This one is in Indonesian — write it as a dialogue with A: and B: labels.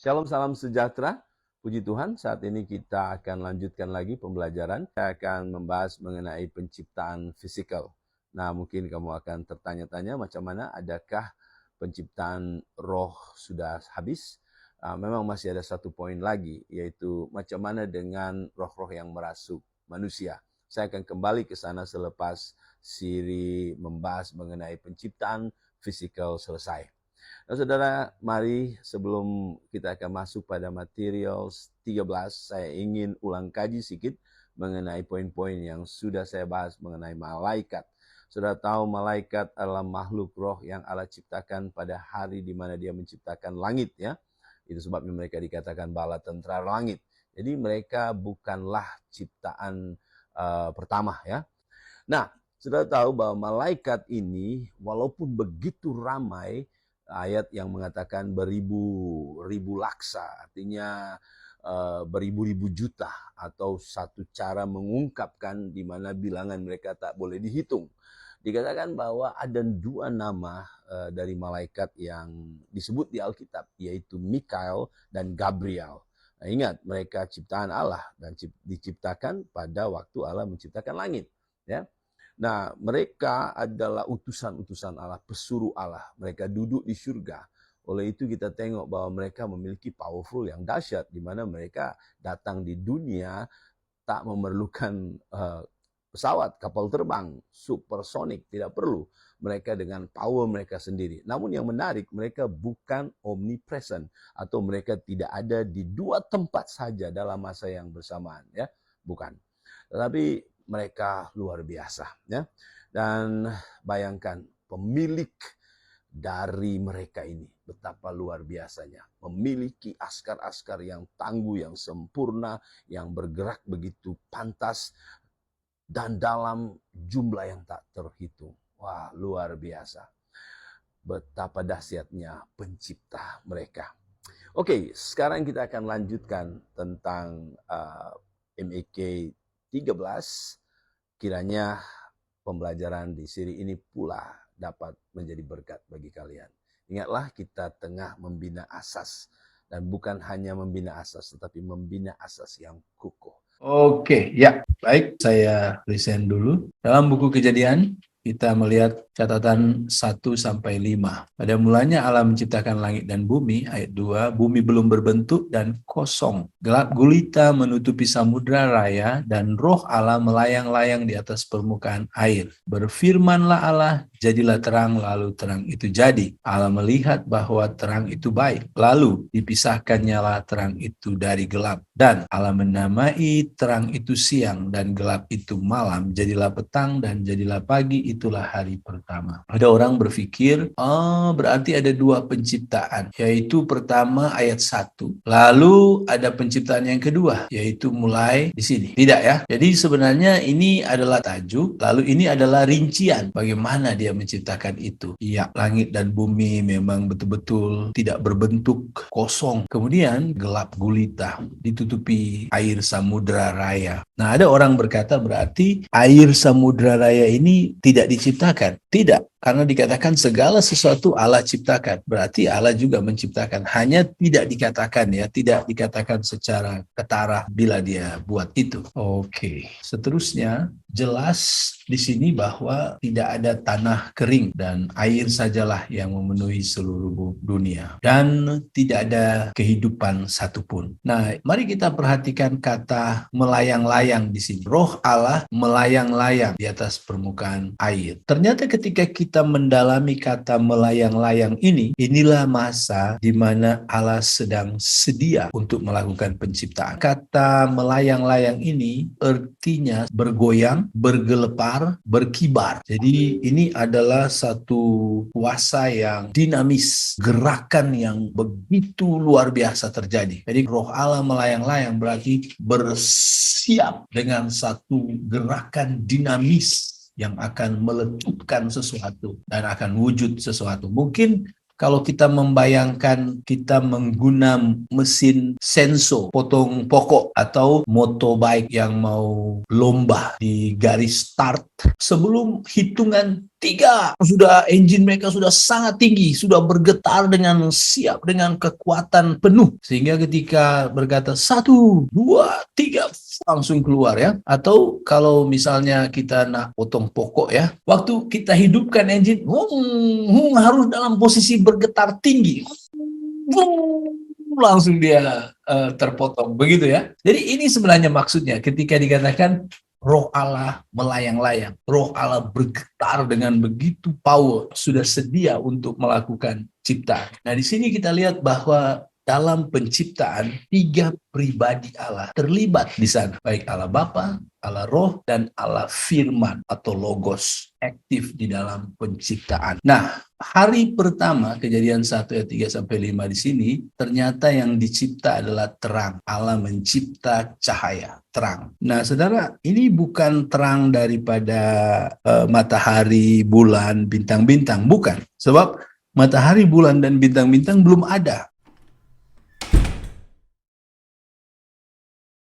A: Shalom, salam sejahtera. Puji Tuhan, saat ini kita akan lanjutkan lagi pembelajaran. Saya akan membahas mengenai penciptaan fisikal. Nah, mungkin kamu akan tertanya-tanya macam mana, adakah penciptaan roh sudah habis? Memang masih ada satu poin lagi, yaitu macam mana dengan roh-roh yang merasuk manusia. Saya akan kembali ke sana selepas siri membahas mengenai penciptaan fisikal selesai. Nah, saudara, mari sebelum kita akan masuk pada material 13, saya ingin ulang kaji sedikit mengenai poin-poin yang sudah saya bahas mengenai malaikat. Saudara tahu malaikat adalah makhluk roh yang Allah ciptakan pada hari di mana dia menciptakan langit, ya. Itu sebabnya mereka dikatakan bala tentara langit. Jadi mereka bukanlah ciptaan pertama, ya. Nah, saudara tahu bahwa malaikat ini walaupun begitu ramai, ayat yang mengatakan beribu-ribu laksa, artinya beribu-ribu juta, atau satu cara mengungkapkan di mana bilangan mereka tak boleh dihitung. Dikatakan bahwa ada dua nama dari malaikat yang disebut di Alkitab, yaitu Mikael dan Gabriel. Nah, ingat, mereka ciptaan Allah dan diciptakan pada waktu Allah menciptakan langit, ya. Nah, mereka adalah utusan-utusan Allah, pesuruh Allah. Mereka duduk di surga. Oleh itu kita tengok bahwa mereka memiliki powerful yang dahsyat, di mana mereka datang di dunia tak memerlukan pesawat, kapal terbang, supersonik, tidak perlu. Mereka dengan power mereka sendiri. Namun yang menarik, mereka bukan omnipresent, atau mereka tidak ada di dua tempat saja dalam masa yang bersamaan, ya, bukan. Tetapi mereka luar biasa, ya. Dan bayangkan pemilik dari mereka ini betapa luar biasanya, memiliki askar-askar yang tangguh, yang sempurna, yang bergerak begitu pantas dan dalam jumlah yang tak terhitung. Wah, luar biasa. Betapa dahsyatnya pencipta mereka. Oke, sekarang kita akan lanjutkan tentang MEK 13, kiranya pembelajaran di siri ini pula dapat menjadi berkat bagi kalian. Ingatlah, kita tengah membina asas, dan bukan hanya membina asas, tetapi membina asas yang kukuh.
B: Oke, ya, baik, saya present dulu. Dalam buku Kejadian, kita melihat catatan 1-5. Pada mulanya Allah menciptakan langit dan bumi, ayat 2, bumi belum berbentuk dan kosong. Gelap gulita menutupi samudra raya, dan roh Allah melayang-layang di atas permukaan air. Berfirmanlah Allah, jadilah terang, lalu terang itu jadi. Allah melihat bahwa terang itu baik. Lalu dipisahkannyalah terang itu dari gelap. Dan Allah menamai terang itu siang, dan gelap itu malam. Jadilah petang dan jadilah pagi, itulah hari pertama. Ada orang berpikir, berarti ada dua penciptaan, yaitu pertama ayat 1. Lalu ada penciptaan yang kedua, yaitu mulai di sini. Tidak, ya. Jadi sebenarnya ini adalah tajuk, lalu ini adalah rincian bagaimana dia menciptakan itu. Iya, langit dan bumi memang betul-betul tidak berbentuk, kosong. Kemudian gelap gulita, ditutupi air samudra raya. Nah, ada orang berkata berarti air samudra raya ini tidak diciptakan. Tidak, karena dikatakan segala sesuatu Allah ciptakan. Berarti Allah juga menciptakan. Hanya tidak dikatakan, ya, tidak dikatakan secara ketara bila dia buat itu. Oke. Seterusnya, jelas di sini bahwa tidak ada tanah kering dan air sajalah yang memenuhi seluruh dunia. Dan tidak ada kehidupan satupun. Nah, mari kita perhatikan kata melayang-layang di sini. Roh Allah melayang-layang di atas permukaan air. Ternyata ketika kita mendalami kata melayang-layang ini, inilah masa di mana Allah sedang sedia untuk melakukan penciptaan. Kata melayang-layang ini artinya bergoyang, bergelepar, berkibar. Jadi ini adalah satu kuasa yang dinamis, gerakan yang begitu luar biasa terjadi. Jadi roh Allah melayang-layang berarti bersiap dengan satu gerakan dinamis yang akan meletupkan sesuatu dan akan wujud sesuatu. Mungkin kalau kita membayangkan kita menggunakan mesin senso, potong pokok, atau motobike yang mau lomba di garis start, sebelum hitungan 3, sudah engine mereka sudah sangat tinggi, sudah bergetar dengan siap dengan kekuatan penuh. Sehingga ketika berkata 1, 2, 3, langsung keluar ya. Atau kalau misalnya kita nak potong pokok ya, waktu kita hidupkan engine, harus dalam posisi bergetar tinggi. Langsung dia terpotong. Begitu ya. Jadi ini sebenarnya maksudnya ketika dikatakan Roh Allah melayang-layang, Roh Allah bergetar dengan begitu power, sudah sedia untuk melakukan ciptaan. Nah, di sini kita lihat bahwa dalam penciptaan 3 pribadi Allah terlibat di sana, baik Allah Bapa, Allah Roh, dan Allah Firman atau Logos aktif di dalam penciptaan. Nah, hari pertama Kejadian 1 ayat 3-5 di sini ternyata yang dicipta adalah terang. Allah mencipta cahaya, terang. Nah, saudara, ini bukan terang daripada matahari, bulan, bintang-bintang, bukan. Sebab matahari, bulan, dan bintang-bintang belum ada